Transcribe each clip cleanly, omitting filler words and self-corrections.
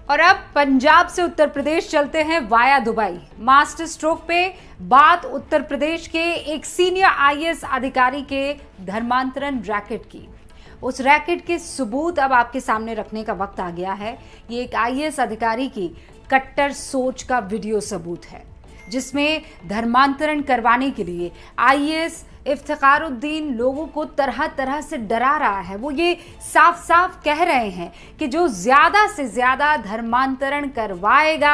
और अब पंजाब से उत्तर प्रदेश चलते हैं वाया दुबई। मास्टर स्ट्रोक पे बात उत्तर प्रदेश के एक सीनियर आईएएस अधिकारी के धर्मांतरण रैकेट की। उस रैकेट के सबूत अब आपके सामने रखने का वक्त आ गया है। ये एक आईएएस अधिकारी की कट्टर सोच का वीडियो सबूत है, जिसमें धर्मांतरण करवाने के लिए आईएएस इफ्तिखारुद्दीन लोगों को तरह तरह से डरा रहा है। वो ये साफ साफ कह रहे हैं कि जो ज्यादा से ज्यादा धर्मांतरण करवाएगा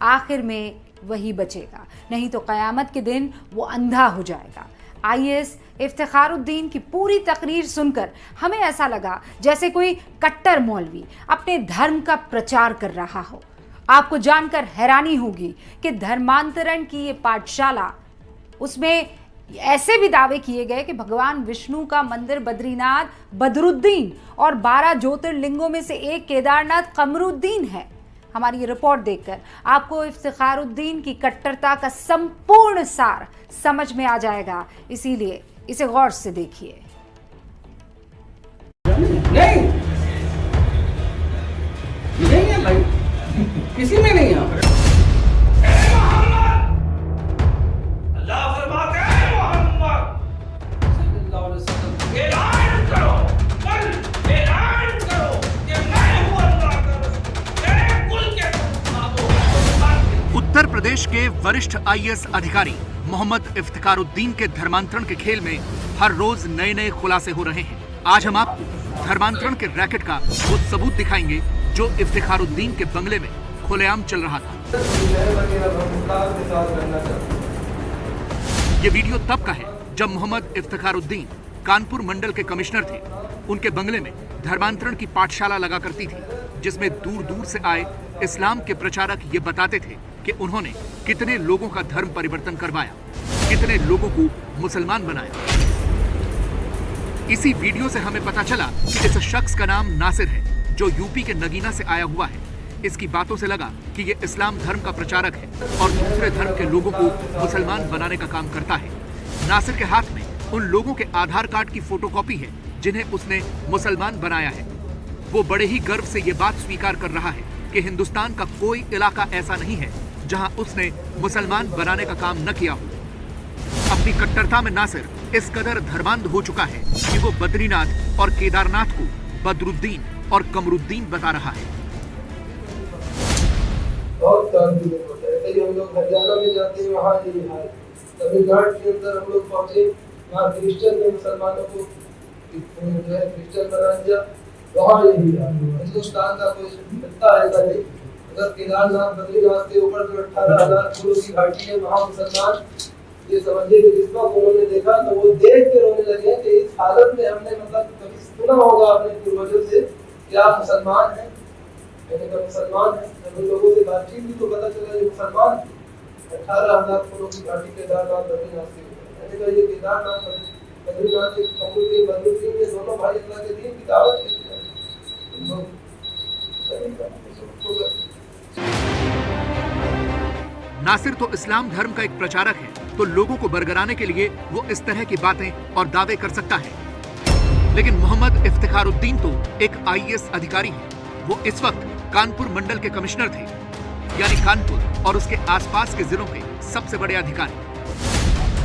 आखिर में वही बचेगा, नहीं तो कयामत के दिन वो अंधा हो जाएगा। आईएएस इफ्तिखारुद्दीन की पूरी तकरीर सुनकर हमें ऐसा लगा जैसे कोई कट्टर मौलवी अपने धर्म का प्रचार कर रहा हो। आपको जानकर हैरानी होगी कि धर्मांतरण की ये पाठशाला, उसमें ऐसे भी दावे किए गए कि भगवान विष्णु का मंदिर बद्रीनाथ बदरुद्दीन और 12 ज्योतिर्लिंगों में से एक केदारनाथ कमरुद्दीन है। हमारी ये रिपोर्ट देखकर आपको इफ्तिखारुद्दीन की कट्टरता का संपूर्ण सार समझ में आ जाएगा, इसीलिए इसे गौर से देखिए। नहीं है भाई, किसी में नहीं है। उत्तर प्रदेश के वरिष्ठ आईएएस अधिकारी मोहम्मद इफ्तिखारुद्दीन के धर्मांतरण के खेल में हर रोज नए नए खुलासे हो रहे हैं। आज हम आपको धर्मांतरण के रैकेट का वो सबूत दिखाएंगे जो इफ्तिखारुद्दीन के बंगले में खुलेआम चल रहा था। ये वीडियो तब का है जब मोहम्मद इफ्तिखारुद्दीन कानपुर मंडल के कमिश्नर थे। उनके बंगले में धर्मांतरण की पाठशाला लगा करती थी, जिसमें दूर दूर से आए इस्लाम के प्रचारक ये बताते थे कि उन्होंने कितने लोगों का धर्म परिवर्तन करवाया, कितने लोगों को मुसलमान बनाया। इसी वीडियो से हमें पता चला कि इस शख्स का नाम नासिर है, जो यूपी के नगीना से आया हुआ है। इसकी बातों से लगा कि ये इस्लाम धर्म का प्रचारक है और दूसरे धर्म के लोगों को मुसलमान बनाने का काम करता है। नासिर के हाथ में उन लोगों के आधार कार्ड की फोटोकॉपी है जिन्हें उसने मुसलमान बनाया है। वो बड़े ही गर्व से ये बात स्वीकार कर रहा है कि हिंदुस्तान का कोई इलाका ऐसा नहीं है जहां उसने मुसलमान बनाने का काम न किया हो। अपनी कट्टरता में नासिर इस कदर धर्मांध हो चुका है कि वो बद्रीनाथ और केदारनाथ को बदरुद्दीन और कमरुद्दीन बता रहा है। बहुत कभी हम लोग हरियाणा में जाते हैं, वहाँ यही हाल। तमिलनाडु के अंदर हम लोग पहुंचे, वहाँ क्रिश्चियन ने मुसलमानों को जो है क्रिश्चियन बना दिया, वहाँ यही हाल। हिंदुस्तान का कोई हिस्सा ऐसा नहीं। अगर केदारनाथ बद्रीनाथ के ऊपर जो 18,000 फूलों की घाटी है, वहाँ मुसलमान ये समझिए कि जिसको उन्होंने देखा तो वो देख के रोने लगे कि इस हालत में हमने मतलब कभी सुना होगा अपने पूर्वजों से कि आप मुसलमान हैं। मैंने कहा मुसलमान है, जब उन लोगों से बातचीत की तो पता चला ये मुसलमान 18,000 फूलों की घाटी केदारनाथ बद्रीनाथ के ऊपर। मैंने कहा ये केदारनाथ बद्रीनाथ के बदरुद्दीन ये दोनों भाई अल्लाह के दीन की दावत के नासिर तो इस्लाम धर्म का एक प्रचारक है, तो लोगों को बरगराने के लिए वो इस तरह की बातें और दावे कर सकता है। लेकिन मोहम्मद इफ्तिखारुद्दीन तो एक आईएएस अधिकारी है। वो इस वक्त कानपुर मंडल के कमिश्नर थे, यानी कानपुर और उसके आसपास के जिलों के सबसे बड़े अधिकारी।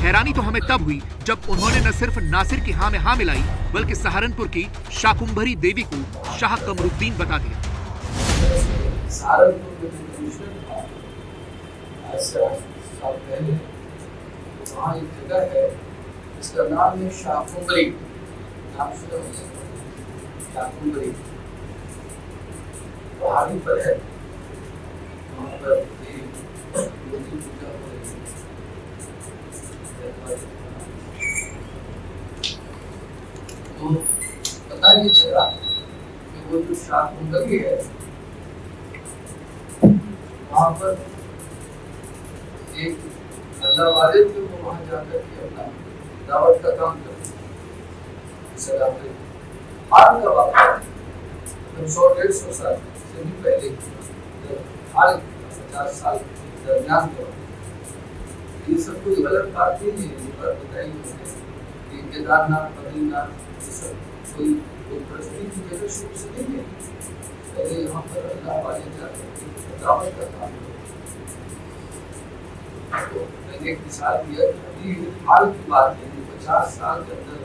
हैरानी तो हमें तब हुई जब उन्होंने न सिर्फ नासिर की हाँ में हाँ मिलाई, बल्कि सहारनपुर की शाकुंभरी देवी को शाह कमरुद्दीन बता दिया। वहाँ एक जगह है जिसका नाम है शाकुंभरी। शाकुंभरी पहाड़ी पर है, वहाँ पर मूर्ति पूजा हो रही है। तो पता नहीं चला कि वो जो शाकुंभरी है वहाँ पर एक अल्लाह वाले थे, वो वहाँ जाकर के अपना दावत का काम करते। हाल का वाक़या 100-150 साल से भी पहले, हाल 50 साल के दरमियान का। ये सब कोई गलत बात नहीं है, ये बात बताई कि केदारनाथ बद्रीनाथ ये सब कोई प्रकृति की जगह शुरू से नहीं है। पहले यहाँ पर अल्लाह वाले दावत का काम तो मैंने एक मिसाल दिया अभी हाल की बात है 50 साल के अंदर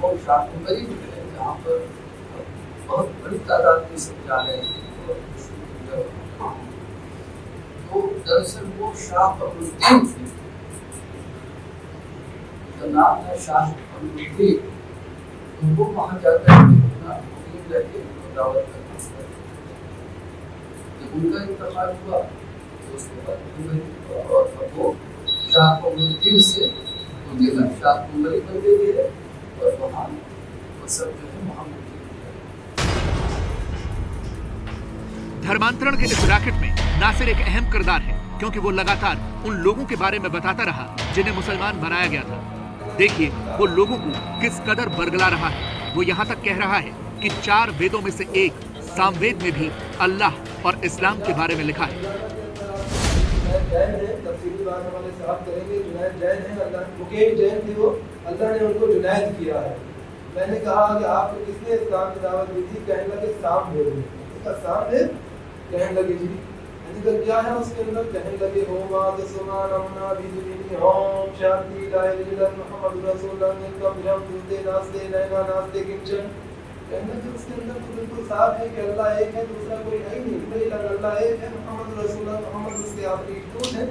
वो शाह उमरी में है जहाँ पर बहुत बड़ी तादाद में सब जा रहे हैं। तो दरअसल वो शाह अब्दुल थे, नाम है शाह अब्दुल, तो वो वहाँ जाकर जाके दावत का काम करते। जब उनका इंतकाल हुआ तो उसके बाद और वो शाह अब्दुल से उनके शाह उमरी बन गई है और वहाँ वो सब जो है मोहम्मद। धर्मांतरण के इस रैकेट में नासिर एक अहम किरदार है क्योंकि वो लगातार उन लोगों के बारे में बताता रहा जिन्हें मुसलमान बनाया गया था। देखिए वो लोगों को किस कदर बरगला रहा है। वो यहाँ तक कह रहा है कि 4 वेदों में से एक सामवेद में भी अल्लाह और इस्लाम के बारे में लिखा है। जैन थे वो, अल्लाह ने उनको जुनैद किया है। मैंने कहा कि आपको किसने इस्लाम की दावत दी थी? कहने लगे सामवेद में। उसका सामवेद कहने लगे जी तो क्या है उसके अंदर? कहने लगे ओम शांति मोहम्मद रसूलुल्लाह नास्ते नैना नास्ते किंचन। कहने लगे उसके अंदर तो बिल्कुल साफ है कि अल्लाह एक है, दूसरा कोई है ही नहीं। अल्लाह एक है, मोहम्मद रसूलुल्लाह मोहम्मद उसके आखिरी रसूल है,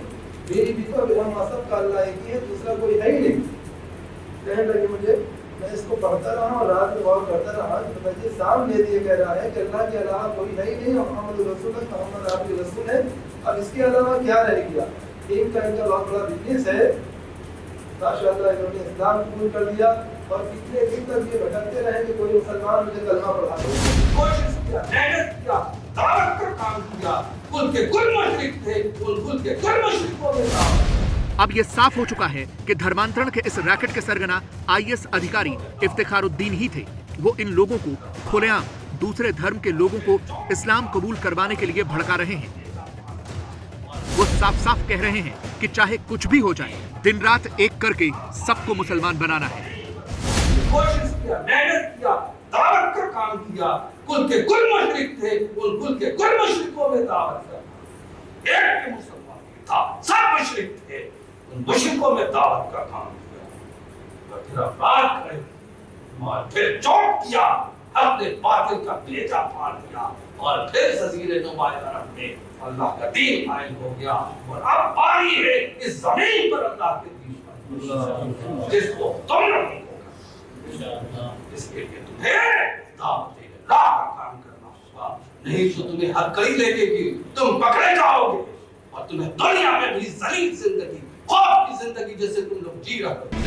मेरी भी तो हम सब का अल्लाह एक ही है, दूसरा कोई है ही नहीं। कहने लगे मुझे, मैं इसको पढ़ता रहा और रात में गौर करता रहा तो मुझे सामने ये कह रहा है कि अल्लाह के अलावा कोई है ही नहीं, मोहम्मद रसूल मोहम्मद आपके रसूल है। अब इसके अलावा क्या रह गया? इनका बहुत बड़ा बिजनेस है। माशाअल्लाह इन्होंने इस्लाम कबूल कर लिया और कितने दिन तक ये भटकते रहे कि कोई मुसलमान मुझे कलमा पढ़ा दे। कोशिश किया, मेहनत किया, दावत का काम किया, कुल के कुल मुशरिक थे, कुल के कुल मुशरिकों में था। अब ये साफ हो चुका है कि धर्मांतरण के इस रैकेट के सरगना आईएएस अधिकारी इफ्तिखारुद्दीन ही थे। वो इन लोगों को खुलेआम दूसरे धर्म के लोगों को इस्लाम कबूल करवाने के लिए भड़का रहे हैं। वो साफ साफ कह रहे हैं कि चाहे कुछ भी हो जाए, दिन रात एक करके सबको मुसलमान बनाना है। कोशिश किया, मेहनत किया, दावत का काम किया, कुल के कुल मुशरिक थे, कुल के कुल मुशरिकों में दावत का एक भी मुसलमान नहीं था, सब मुशरिक थे, उन मुशरिकों में दावत का काम किया और फिर अपराध करे और फिर चौक किया, अपने बातिल का बेजा फाड़ दिया और फिर जजीरे नुमाया अरब में अल्लाह का दीन कायम हो गया। और अब बारी है इस जमीन पर अल्लाह के दीन का, जिसको तुम नहीं होगा, इसके लिए तुम्हें दावत अल्लाह का काम करना होगा, नहीं तो तुम्हें हर कड़ी लगेगी, तुम पकड़े जाओगे और तुम्हें दुनिया में भी जलील जिंदगी, खौफ की जिंदगी जैसे तुम लोग जी रहे हो।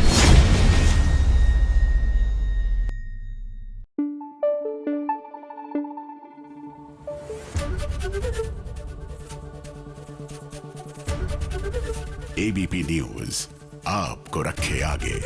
एबीपी न्यूज आपको रखे आगे।